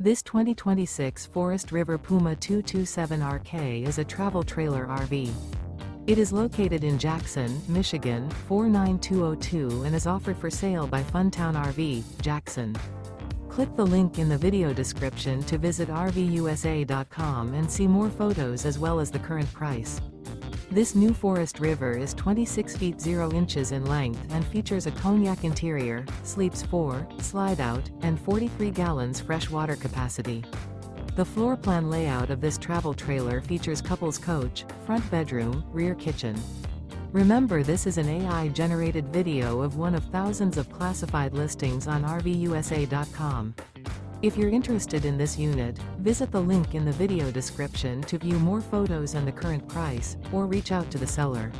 This 2026 Forest River Puma 227RK is a travel trailer RV. It is located in Jackson, Michigan, 49202 and is offered for sale by Funtown RV, Jackson. Click the link in the video description to visit RVUSA.com and see more photos as well as the current price. This new Forest River is 26 feet 0 inches in length and features a COGNAC interior, sleeps 4, slide-out, and 43 gallons fresh water capacity. The floor plan layout of this travel trailer features couples coach, front bedroom, rear kitchen. Remember, this is an AI-generated video of one of thousands of classified listings on RVUSA.com. If you're interested in this unit, visit the link in the video description to view more photos and the current price, or reach out to the seller.